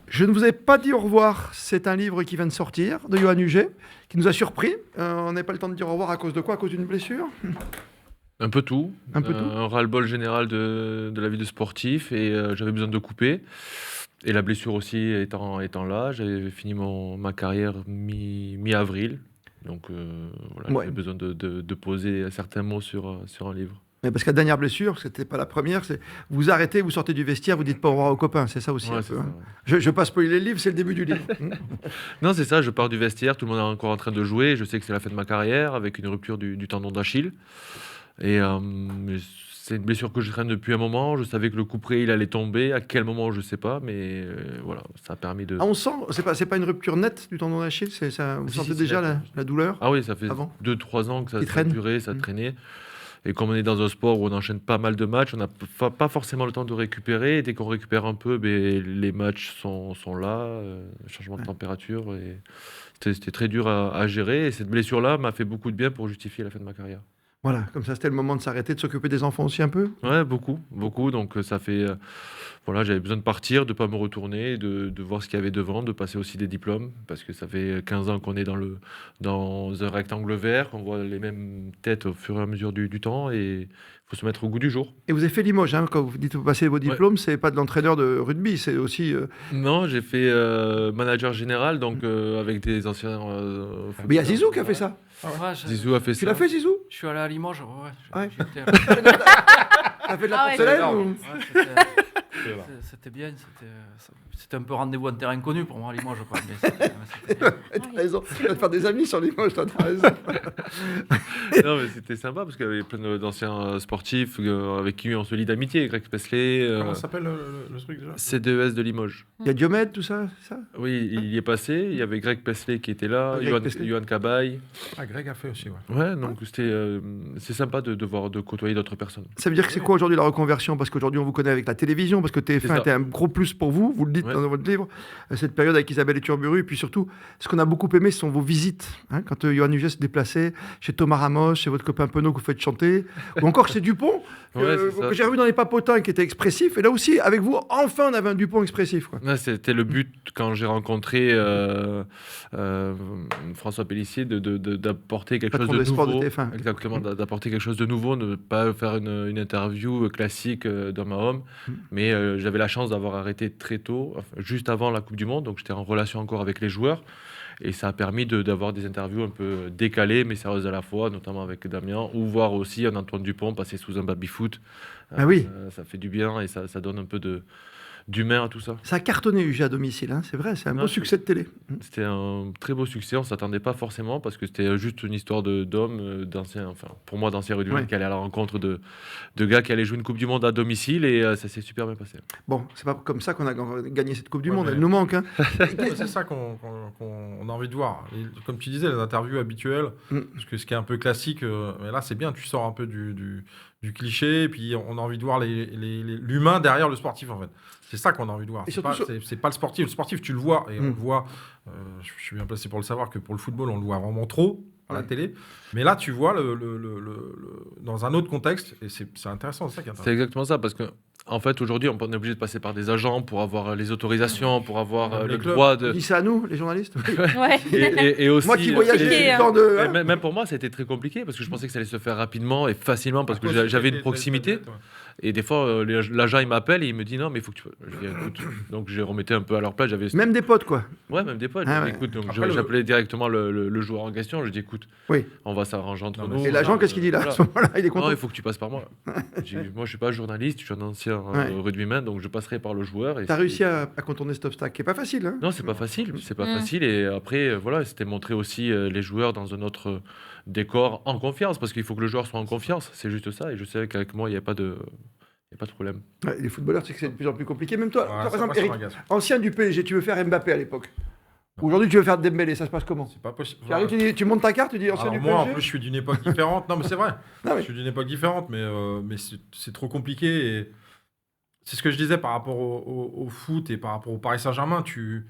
Je ne vous ai pas dit au revoir. C'est un livre qui vient de sortir, de Johan Huget, qui nous a surpris. On n'a pas le temps de dire au revoir à cause de quoi? À cause d'une blessure? Un peu tout. Un peu tout. Un ras-le-bol général de la vie de sportif et j'avais besoin de couper. Et la blessure aussi étant là, j'avais fini ma carrière mi-avril. Donc voilà, Ouais. j'avais besoin de poser certains mots sur un livre. Mais parce que la dernière blessure, c'était pas la première, c'est vous arrêtez, vous sortez du vestiaire, vous dites pas au revoir aux copains, c'est ça aussi Ouais, un c'est peu, ça, hein. ouais. Je passe spoiler le livre, c'est le début du livre. Non, c'est ça, je pars du vestiaire, tout le monde est encore en train de jouer. Je sais que c'est la fin de ma carrière avec une rupture du tendon d'Achille. Et c'est une blessure que je traîne depuis un moment. Je savais que le coup près, il allait tomber. À quel moment, je ne sais pas. Mais voilà, ça a permis de. Ah, on sent, c'est pas une rupture nette du tendon d'Achille, ça, vous Si, sentez si, déjà là, la douleur Ah oui, ça fait avant 2-3 ans que ça qui traîne. durait, ça traînait. Et comme on est dans un sport où on enchaîne pas mal de matchs, on n'a pas forcément le temps de récupérer. Et dès qu'on récupère un peu, ben, les matchs sont là, changement de température. Et c'était très dur à gérer. Et cette blessure-là m'a fait beaucoup de bien pour justifier la fin de ma carrière. Voilà, comme ça c'était le moment de s'arrêter, de s'occuper des enfants aussi un peu. Ouais, beaucoup, beaucoup. Donc ça fait, voilà, j'avais besoin de partir, de pas me retourner, de voir ce qu'il y avait devant, de passer aussi des diplômes, parce que ça fait 15 ans qu'on est dans un rectangle vert, qu'on voit les mêmes têtes au fur et à mesure du temps, et il faut se mettre au goût du jour. Et vous avez fait Limoges, hein, quand vous dites que vous passez vos Ouais. diplômes, c'est pas de l'entraîneur de rugby, c'est aussi. Non, j'ai fait manager général, donc avec des anciens. Mais il y a Zizou qui a fait ça. Ouais, Zizou a fait Tu ça. l'as fait, Zizou? Je suis allé à Limoges. Ouais, Ouais. j'étais- T'as fait de la Ah ouais, porcelaine Ouais, ou... c'était bien. C'était un peu rendez-vous en terrain inconnu pour moi à Limoges, quoi. Mais c'était bien. T'as raison. Tu vas te faire des amis sur Limoges, t'as raison. Non, mais c'était sympa parce qu'il y avait plein d'anciens sportifs avec qui on se lie d'amitié. Greg Pesley, Comment s'appelle le truc déjà? C2S de Limoges. Il y a Diomède, tout ça, c'est ça? Oui, il y est passé. Il y avait Greg Pesley qui était là, Greg Pesley. Johan Cabaye. Ah, Greg a fait aussi, ouais. Ouais, donc c'est sympa de côtoyer d'autres personnes. Ça veut dire que c'est quoi aujourd'hui la reconversion? Parce qu'aujourd'hui on vous connaît avec la télévision, parce que C'est TF1 ça. était un gros plus pour vous, vous le dites Ouais. dans votre livre, cette période avec Isabelle et Turburu, et puis surtout, ce qu'on a beaucoup aimé, ce sont vos visites. Hein, quand Johan Huget se déplaçait chez Thomas Ramos, chez votre copain Penaud que vous faites chanter, ou encore chez Dupont, Ouais, c'est ça. que j'ai revu dans Les Papotins, qui était expressif, et là aussi, avec vous, enfin on avait un Dupont expressif, quoi. Ouais, c'était le but quand j'ai rencontré François Pélissier d'apporter quelque chose Patron de des sports de nouveau. TF1. Exactement, d'apporter quelque chose de nouveau, ne pas faire une interview classique d'homme à homme. Mais j'avais la chance d'avoir arrêté très tôt, enfin, juste avant la Coupe du Monde, donc j'étais en relation encore avec les joueurs. Et ça a permis d'avoir des interviews un peu décalées, mais sérieuses à la fois, notamment avec Damien, ou voir aussi un Antoine Dupont passer sous un baby-foot. Ah oui. Ça fait du bien et ça donne un peu d'humain à tout ça. Ça a cartonné Huget à domicile, hein, c'est vrai, c'est un Non, beau c'est- succès de télé. C'était un très beau succès, on ne s'attendait pas forcément parce que c'était juste une histoire d'hommes, d'anciens, enfin pour moi d'anciens rugbymen Ouais. qui allaient à la rencontre de gars qui allaient jouer une Coupe du Monde à domicile et ça s'est super bien passé. Bon, c'est pas comme ça qu'on a gagné cette Coupe du Ouais, Monde, mais- elle nous manque, hein. C'est ça qu'on a envie de voir. Et comme tu disais, les interviews habituelles, parce que ce qui est un peu classique, mais là c'est bien, tu sors un peu du cliché, et puis on a envie de voir l'humain derrière le sportif en fait. C'est ça qu'on a envie de voir. Et C'est surtout pas, c'est pas le sportif. Le sportif, tu le vois, et on le Mm. voit, je suis bien placé pour le savoir que pour le football, on le voit vraiment trop à la télé. Mais là, tu vois dans un autre contexte, et c'est intéressant, c'est ça qui est C'est intéressant. exactement ça parce que en fait aujourd'hui on est obligé de passer par des agents pour avoir les autorisations, pour avoir Même le les clubs. droit On de... dit ça à nous, les journalistes. Ouais. Et aussi, Moi qui voyageais compliqué, tout le hein. temps de... Mais hein. même pour moi, ça a été très compliqué parce que je pensais que ça allait se faire rapidement et facilement parce que Toi aussi, j'avais t'as une été- proximité. t'as- t'as- Et des fois, l'agent il m'appelle et il me dit non, mais il faut que tu. Je dis, écoute. Donc je remettais un peu à leur place. J'avais Même des potes, quoi. ouais, même des fois. Je Ah dis, ouais. écoute, donc Après, j'appelais directement le joueur en question. Je dis écoute, Oui. on va s'arranger entre Non, mais nous. Et l'agent, qu'est-ce qu'il dit là? Voilà. À ce moment-là, il est Non, content. il faut que tu passes par moi. Je dis, moi, je suis pas journaliste, je suis un ancien Ouais. rugbyman, donc je passerai par le joueur. Et T'as c'est- réussi à contourner cet obstacle, qui est pas facile, hein. Non, c'est pas facile, c'est pas Mm. facile. Et après, voilà, c'était montrer aussi les joueurs dans un autre décor en confiance, parce qu'il faut que le joueur soit en confiance. C'est juste ça. Et je savais qu'avec moi, il n'y a pas de problème. Ouais, les footballeurs, tu sais que c'est de plus en plus compliqué. Même toi, Ouais, par ça exemple, passe sur Eric, un gaz. ancien du PSG, tu veux faire Mbappé à l'époque. Aujourd'hui, tu veux faire Dembélé, ça se passe comment? C'est pas possible. Tu arrives, tu montes ta carte, tu dis ancien Alors du moi, en PSG. plus, je suis d'une époque différente. Non, mais c'est vrai. Non, mais- Je suis d'une époque différente, mais c'est trop compliqué. Et c'est ce que je disais par rapport au foot et par rapport au Paris Saint-Germain. Tu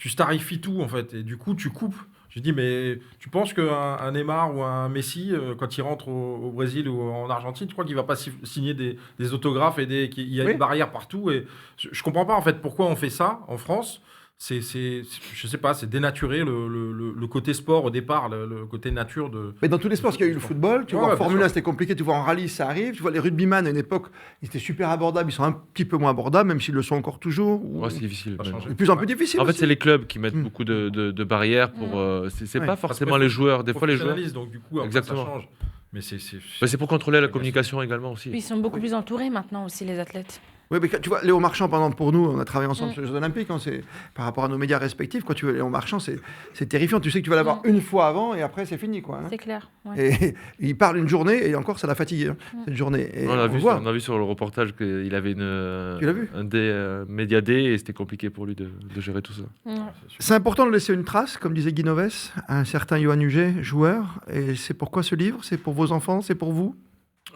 starifies tout, en fait. Et du coup, tu coupes Je dis, mais tu penses qu'un Neymar ou un Messi, quand il rentre au Brésil ou en Argentine, tu crois qu'il va pas signer des autographes et qu'il y a Oui. une barrière partout et je comprends pas en fait pourquoi on fait ça en France. Je sais pas, c'est dénaturer le côté sport au départ, le côté nature de. Mais dans tous les sports, parce qu'il y a eu le football, tu Ouais, vois, en ouais, Formule bien 1, sûr. c'était compliqué, tu vois, en rallye, ça arrive, tu vois, les rugbyman, à une époque, ils étaient super abordables, ils sont un petit peu moins abordables, même s'ils le sont encore toujours, ou Ouais, c'est difficile. Ça a mais- changé. de plus en plus difficile En fait, aussi. c'est les clubs qui mettent Mm. beaucoup de barrières pour. C'est Ouais. pas Parce forcément que les joueurs. Des fois, les joueurs. professionnalisent, donc du coup, après, Exactement. ça change. Mais C'est pour contrôler la Bien sûr. communication également aussi. Puis ils sont beaucoup plus entourés maintenant aussi, les athlètes. Oui, mais tu vois, Léo Marchand, par exemple, pour nous, on a travaillé ensemble Mm. sur les Jeux Olympiques, c'est par rapport à nos médias respectifs, quand tu vois Léo Marchand, c'est terrifiant. Tu sais que tu vas l'avoir une fois avant et après, c'est fini, quoi. C'est clair. Ouais. Et il parle une journée et encore, ça l'a fatigué, cette journée. Et On a, on vu, voit. on a vu sur le reportage qu'il avait Tu l'as vu un média day et c'était compliqué pour lui de gérer tout ça. Ouais. C'est important de laisser une trace, comme disait Guy Novès, à un certain Johan Huget, joueur. Et c'est pourquoi ce livre? C'est pour vos enfants? C'est pour vous?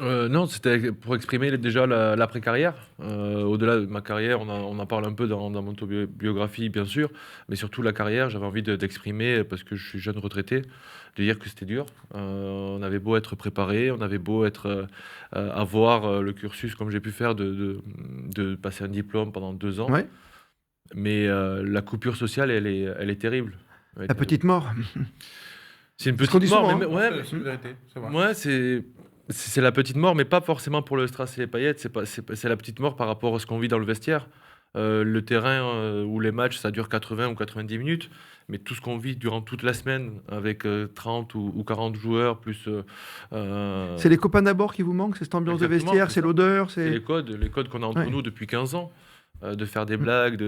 Non, c'était pour exprimer déjà l'après-carrière. Au-delà de ma carrière, on en parle un peu dans mon autobiographie, bien sûr, mais surtout la carrière, j'avais envie d'exprimer, parce que je suis jeune retraité, de dire que c'était dur. On avait beau être préparé, on avait beau avoir le cursus, comme j'ai pu faire, de passer un diplôme pendant 2 ans. Ouais. Mais la coupure sociale, elle est terrible. Elle est La terrible. petite mort. C'est une ce qu'on dit petite mort, souvent, mais, hein. ouais, c'est la vérité, c'est vrai. ouais, c'est la petite mort, mais pas forcément pour le strass et les paillettes. C'est la petite mort par rapport à ce qu'on vit dans le vestiaire. Le terrain ou les matchs, ça dure 80 ou 90 minutes, mais tout ce qu'on vit durant toute la semaine avec 30 ou 40 joueurs, plus. C'est les copains d'abord qui vous manquent? C'est cette ambiance de Exactement, vestiaire? c'est C'est ça. l'odeur? C'est les codes qu'on a entre Ouais. nous depuis 15 ans. De faire des blagues,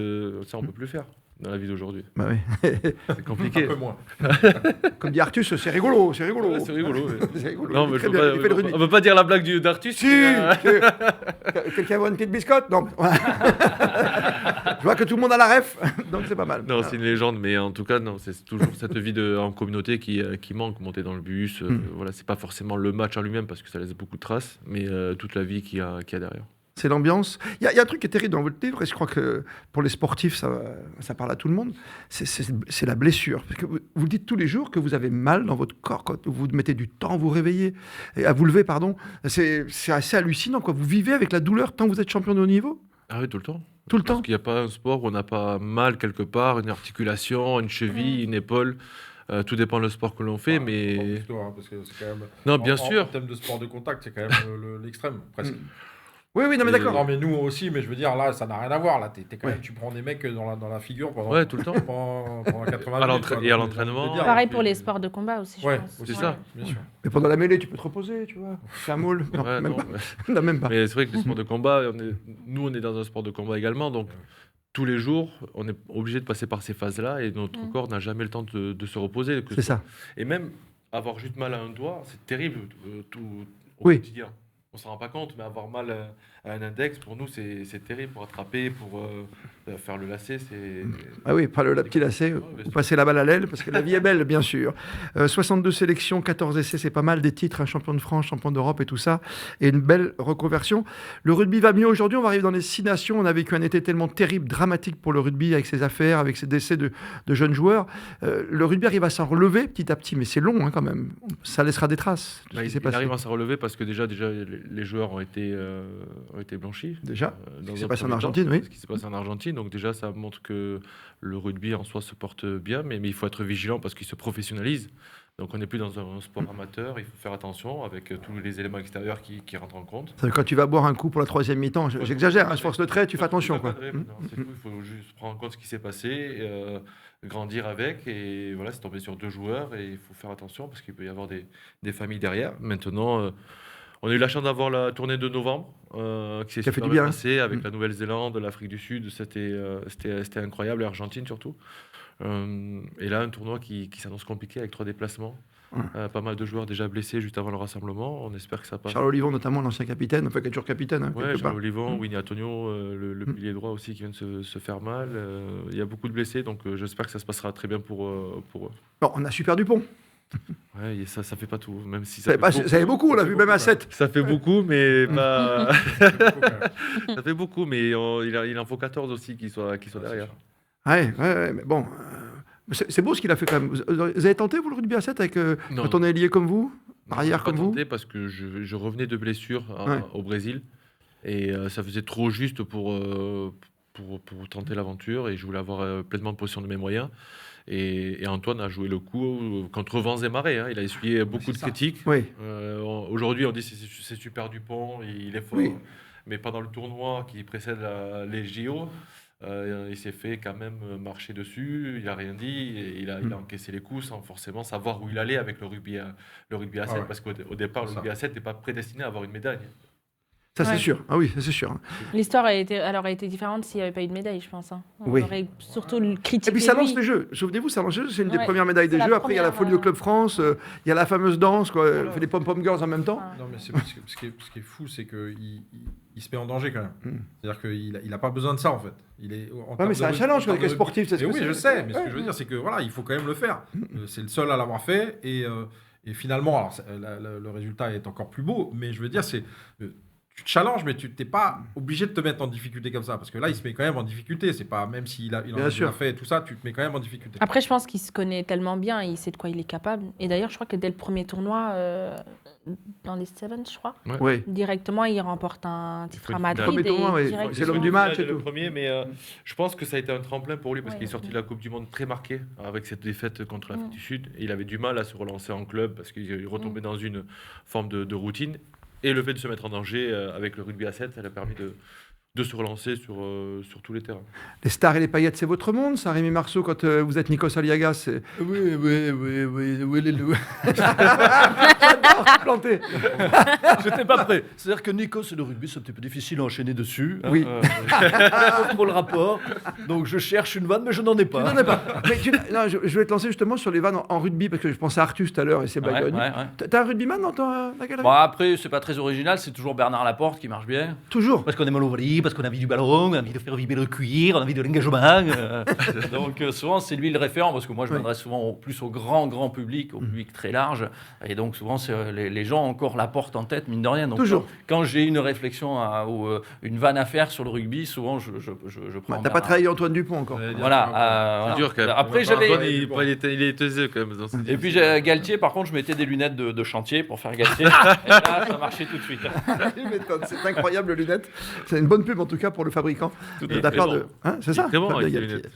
ça on peut plus faire dans la vie d'aujourd'hui. Bah oui. C'est Un compliqué. peu moins. Comme dit Artus, c'est rigolo, c'est rigolo. Ouais, c'est rigolo. Ouais. C'est rigolo. Non, Il mais fait bien, il fait le rugby. on veut pas dire la blague d'Artus. Si, mais, quelqu'un voit une petite biscotte? Non. mais- Je vois que tout le monde a la ref, donc c'est pas mal. Non, c'est une légende, mais en tout cas, non, c'est toujours cette vie en communauté qui manque. Monter dans le bus, voilà, c'est pas forcément le match en lui-même parce que ça laisse beaucoup de traces, mais toute la vie qu'il y a derrière. C'est l'ambiance. Il y a un truc qui est terrible dans votre livre, et je crois que pour les sportifs, ça parle à tout le monde, c'est la blessure. Parce que vous dites tous les jours que vous avez mal dans votre corps, quand vous mettez du temps à vous réveiller, à vous lever, pardon. C'est assez hallucinant, quoi. Vous vivez avec la douleur tant que vous êtes champion de haut niveau? Ah oui, tout le temps. Tout le Parce temps? qu'il n'y a pas un sport où on n'a pas mal quelque part, une articulation, une cheville, une épaule. Tout dépend le sport que l'on fait, mais. Parce que c'est quand même. Non, bien sûr. En termes de sport de contact, c'est quand même l'extrême, presque. Oui, oui, non, mais Et- d'accord. Non, mais nous aussi, mais je veux dire, là, ça n'a rien à voir. Là, t'es quand Ouais. même, tu prends des mecs dans la figure pendant, Ouais, tout le temps. pendant 80 À minutes. quoi. et à Donc, l'entraînement. j'ai envie de dire, Pareil puis- pour les sports de combat aussi, je Ouais, pense. c'est Ouais. ça. Bien sûr. Mais pendant la mêlée, tu peux te reposer, tu vois. Faire un moule. Non, Ouais, même non, pas. mais- Non, même pas. Mais c'est vrai que les sports de combat, nous, on est dans un sport de combat également, donc tous les jours, on est obligé de passer par ces phases-là et notre corps n'a jamais le temps de se reposer. C'est ça. Et même avoir juste mal à un doigt, c'est terrible au Oui. quotidien. On s'en rend pas compte, mais avoir mal à un index, pour nous, c'est terrible pour attraper, pour faire le lacet. Ah oui, pas le petit lacet, bien vous sûr. passez la balle à l'aile, parce que la vie est belle, bien sûr. 62 sélections, 14 essais, c'est pas mal, des titres, un champion de France, champion d'Europe et tout ça, et une belle reconversion. Le rugby va mieux aujourd'hui, on va arriver dans les 6 nations, on a vécu un été tellement terrible, dramatique pour le rugby, avec ses affaires, avec ses décès de jeunes joueurs. Le rugby arrive à s'en relever petit à petit, mais c'est long quand même, ça laissera des traces, tout ce qui s'est Il passé. arrive à se relever parce que déjà les joueurs ont été blanchis. Déjà, dans ce qui s'est un passé en premier temps. Argentine, oui. Ce qui s'est passé en Argentine. Donc déjà, ça montre que le rugby en soi se porte bien, mais il faut être vigilant parce qu'il se professionnalise. Donc on n'est plus dans un sport amateur, il faut faire attention avec tous les éléments extérieurs qui rentrent en compte. Ça veut dire, quand tu vas boire un coup pour la 3e mi-temps, j'exagère, hein, je force le trait, tu fais attention, quoi. Non, c'est tout, il faut juste prendre en compte ce qui s'est passé, grandir avec, et voilà, c'est tombé sur 2 joueurs, et il faut faire attention parce qu'il peut y avoir des familles derrière. Maintenant, on a eu la chance d'avoir la tournée de novembre, qui s'est Qui a fait super du bien bien. passée avec la Nouvelle-Zélande, l'Afrique du Sud, c'était incroyable, l'Argentine surtout. Et là, un tournoi qui s'annonce compliqué avec 3 déplacements. Pas mal de joueurs déjà blessés juste avant le rassemblement. On espère que ça passe. Charles Olivon, notamment, l'ancien capitaine, enfin, qui est toujours capitaine, hein, Ouais, quelque part. Charles Olivon, Winnie Antonio, le pilier droit aussi qui vient de se faire mal. Il y a beaucoup de blessés, donc j'espère que ça se passera très bien pour eux. Bon, on a Super Dupont. Ouais, et ça fait pas tout, même si Ça fait beaucoup, on l'a vu même à 7. Ça fait beaucoup, mais pas. Faut quand même. Ça fait beaucoup, mais il en faut 14 aussi qui soient derrière. Ouais, mais bon, C'est beau ce qu'il a fait quand même. Vous avez tenté, vous, le rugby à 7 avec, Non. quand on est lié comme vous, Non, arrière j'ai comme pas vous? tenté parce que je revenais de blessure Ouais. au Brésil et ça faisait trop juste pour tenter l'aventure et je voulais avoir pleinement possession de mes moyens. Et Antoine a joué le coup contre vents et marées, hein. Il a essuyé beaucoup de ça. critiques. Oui. Aujourd'hui, on dit c'est super Dupont, il est fort. Oui. Mais pendant le tournoi qui précède les JO, il s'est fait quand même marcher dessus. Il n'a rien dit. Et il a encaissé les coups sans forcément savoir où il allait avec le rugby à 7. ouais. Parce qu'au départ, le C'est rugby à 7 n'est pas prédestiné à avoir une médaille. Ça, c'est Ouais. sûr. Ah oui, ça, c'est sûr. L'histoire elle aurait été différente s'il n'y avait pas eu de médaille, je pense. Hein. On Oui. aurait surtout critiqué. Et puis ça lance lui. les jeux. Souvenez-vous, ça lance les jeux. C'est une des Ouais. premières médailles des C'est la Jeux. Après, il y a la première, folie au Club France. Il y a la fameuse danse. Quoi. Voilà. On fait des pom-pom girls en même temps. Enfin, Non, mais c'est parce que ce qui est fou, c'est qu'il se met en danger quand même. Mm. C'est-à-dire qu'il n'a pas besoin de ça en fait. Il est, en Ouais, termes mais c'est un de- challenge en termes avec les de- sportifs. C'est ce Et que oui, c'est. je sais, mais ce Ouais. que je veux dire, c'est que voilà, il faut quand même le faire. C'est le seul à l'avoir fait et finalement, alors, le résultat est encore plus beau, mais je veux dire, tu te challenges, mais tu n'es pas obligé de te mettre en difficulté comme ça, parce que là, il se met quand même en difficulté. C'est pas même s'il en Bien a sûr. déjà fait tout ça, tu te mets quand même en difficulté. Après, je pense qu'il se connaît tellement bien, il sait de quoi il est capable. Et d'ailleurs, je crois que dès le premier tournoi, dans les Sevens, je crois, Oui. directement, il remporte un titre fait à une Madrid. Premier tournoi, et oui. directement- C'est l'homme du match et le tout. premier, mais je pense que ça a été un tremplin pour lui parce Ouais, qu'il est sorti ouais. de la Coupe du Monde très marqué avec cette défaite contre l'Afrique Mm. du Sud. Et il avait du mal à se relancer en club parce qu'il retombait dans une forme de routine. Et le fait de se mettre en danger avec le rugby à 7, ça l'a permis de se relancer sur tous les terrains. Les stars et les paillettes, c'est votre monde, ça, Rémi Marceau, quand vous êtes Nikos Aliagas. Oui, J'adore planter. j'étais pas prêt. C'est-à-dire que Nikos et le rugby, c'est un petit peu difficile à enchaîner dessus. Hein, Oui. pour le rapport. Donc je cherche une vanne, mais je n'en ai Tu pas. n'en as pas. Mais non, je voulais te lancer justement sur les vannes en rugby, parce que je pensais à Artus tout à l'heure et c'est Ouais, Bagogne. ouais, ouais. T'as un rugbyman dans ta galerie? Bon, après, c'est pas très original, c'est toujours Bernard Laporte qui marche bien. Toujours. Parce qu'on aime l'ouvrier, parce qu'on a envie du ballon, on a envie de faire vibrer le cuir, on a envie de l'engagement. Donc souvent, c'est lui le référent, parce que moi, je Oui. m'adresse souvent plus au grand public, au public très large. Et donc souvent, c'est, les gens ont encore Laporte en tête, mine de rien. Donc, Toujours. Quand j'ai une réflexion ou une vanne à faire sur le rugby, souvent, je prends T'as pas Bernard. travaillé Antoine Dupont encore. Voilà. C'est voilà. dur quand même. Après, Antoine, j'avais... Il est taiseux quand même. Dans ce Et puis Galtier, par contre, je mettais des lunettes de chantier pour faire Galtier. Et là, ça marchait tout de suite. Il m'étonne, c'est incroyable, lunettes. C'est une bonne pub en tout cas pour le fabricant. Tout à De la fait part bon. de. Hein, c'est Il est ça très bon Fabien avec les Galtier. lunettes.